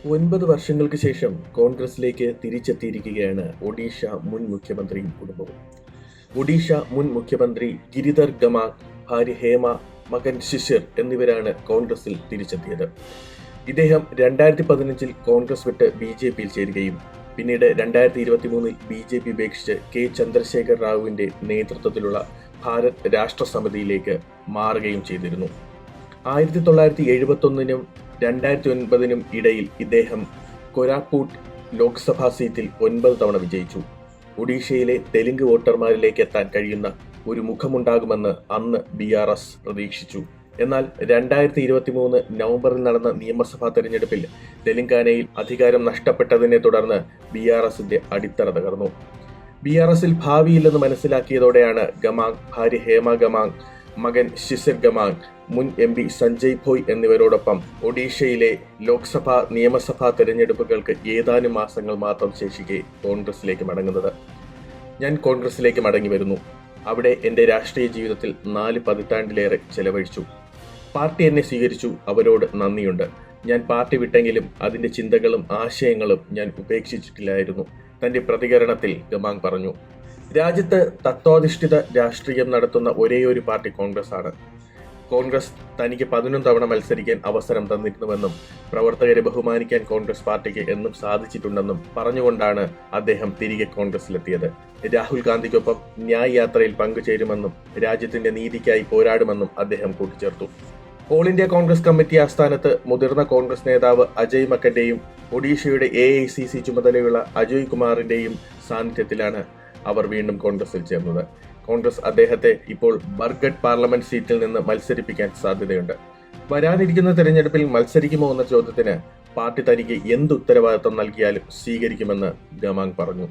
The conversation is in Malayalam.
9 വർഷങ്ങൾക്ക് ശേഷം കോൺഗ്രസിലേക്ക് തിരിച്ചെത്തിയിരിക്കുകയാണ് ഒഡീഷ മുൻ മുഖ്യമന്ത്രിയും കുടുംബവും. ഒഡീഷ മുൻ മുഖ്യമന്ത്രി ഗിരിധർ ഗമാങ്, ഭാര്യ ഹേമ, മകൻ ശിശിർ എന്നിവരാണ് കോൺഗ്രസിൽ തിരിച്ചെത്തിയത്. ഇദ്ദേഹം 2015 കോൺഗ്രസ് വിട്ട് BJPയിൽ ചേരുകയും പിന്നീട് 2023 BJP ഉപേക്ഷിച്ച് K. ചന്ദ്രശേഖർ റാവുവിന്റെ നേതൃത്വത്തിലുള്ള ഭാരത് രാഷ്ട്ര സമിതിയിലേക്ക് മാറുകയും ചെയ്തിരുന്നു. 1971 2009 ഇടയിൽ ഇദ്ദേഹം കൊരാപ്പൂട്ട് ലോക്സഭാ സീറ്റിൽ 9 തവണ വിജയിച്ചു. ഒഡീഷയിലെ തെലുങ്ക് വോട്ടർമാരിലേക്ക് എത്താൻ കഴിയുന്ന ഒരു മുഖമുണ്ടാകുമെന്ന് അന്ന് BRS പ്രതീക്ഷിച്ചു. എന്നാൽ 2023 നവംബറിൽ നടന്ന നിയമസഭാ തെരഞ്ഞെടുപ്പിൽ തെലങ്കാനയിൽ അധികാരം നഷ്ടപ്പെട്ടതിനെ തുടർന്ന് BRSന്റെ അടിത്തറ തകർന്നു. BRSൽ ഭാവിയില്ലെന്ന് മനസ്സിലാക്കിയതോടെയാണ് ഗമാങ്, ഭാര്യ ഹേമ ഗമാങ്, മകൻ ശിശിർ ഗമാങ്, മുൻ MP സഞ്ജയ് ഭോയ് എന്നിവരോടൊപ്പം ഒഡീഷയിലെ ലോക്സഭാ നിയമസഭാ തെരഞ്ഞെടുപ്പുകൾക്ക് ഏതാനും മാസങ്ങൾ മാത്രം ശേഷിക്കെ കോൺഗ്രസിലേക്ക് മടങ്ങുന്നത്. ഞാൻ കോൺഗ്രസിലേക്ക് മടങ്ങി വരുന്നു. അവിടെ എൻ്റെ രാഷ്ട്രീയ ജീവിതത്തിൽ 4 പതിറ്റാണ്ടിലേറെ ചെലവഴിച്ചു. പാർട്ടി എന്നെ സ്വീകരിച്ചു, അവരോട് നന്ദിയുണ്ട്. ഞാൻ പാർട്ടി വിട്ടെങ്കിലും അതിൻ്റെ ചിന്തകളും ആശയങ്ങളും ഞാൻ ഉപേക്ഷിച്ചിട്ടില്ലായിരുന്നു. തന്റെ പ്രതികരണത്തിൽ ഗമാങ് പറഞ്ഞു. രാജ്യത്ത് തത്വാധിഷ്ഠിത രാഷ്ട്രീയം നടത്തുന്ന ഒരേയൊരു പാർട്ടി കോൺഗ്രസ് ആണ്. കോൺഗ്രസ് തനിക്ക് 11 തവണ മത്സരിക്കാൻ അവസരം തന്നിരുന്നുവെന്നും പ്രവർത്തകരെ ബഹുമാനിക്കാൻ കോൺഗ്രസ് പാർട്ടിക്ക് എന്നും സാധിച്ചിട്ടുണ്ടെന്നും പറഞ്ഞുകൊണ്ടാണ് അദ്ദേഹം തിരികെ കോൺഗ്രസിലെത്തിയത്. രാഹുൽ ഗാന്ധിക്കൊപ്പം ന്യായ് യാത്രയിൽ പങ്കുചേരുമെന്നും രാജ്യത്തിന്റെ നീതിക്കായി പോരാടുമെന്നും അദ്ദേഹം കൂട്ടിച്ചേർത്തു. ഓൾ ഇന്ത്യ കോൺഗ്രസ് കമ്മിറ്റി ആസ്ഥാനത്ത് മുതിർന്ന കോൺഗ്രസ് നേതാവ് അജയ് മക്കന്റെയും ഒഡീഷയുടെ AICC ചുമതലയുള്ള അജയ് കുമാറിന്റെയും സാന്നിധ്യത്തിലാണ് അവർ വീണ്ടും കോൺഗ്രസിൽ ചേർന്നത്. കോൺഗ്രസ് അദ്ദേഹത്തെ ഇപ്പോൾ ബർഗഡ് പാർലമെന്റ് സീറ്റിൽ നിന്ന് മത്സരിപ്പിക്കാൻ സാധ്യതയുണ്ട്. വരാനിരിക്കുന്ന തെരഞ്ഞെടുപ്പിൽ മത്സരിക്കുമോ എന്ന ചോദ്യത്തിന് പാർട്ടി തനിക്ക് എന്ത് ഉത്തരവാദിത്തം നൽകിയാലും സ്വീകരിക്കുമെന്ന് ഗമാങ് പറഞ്ഞു.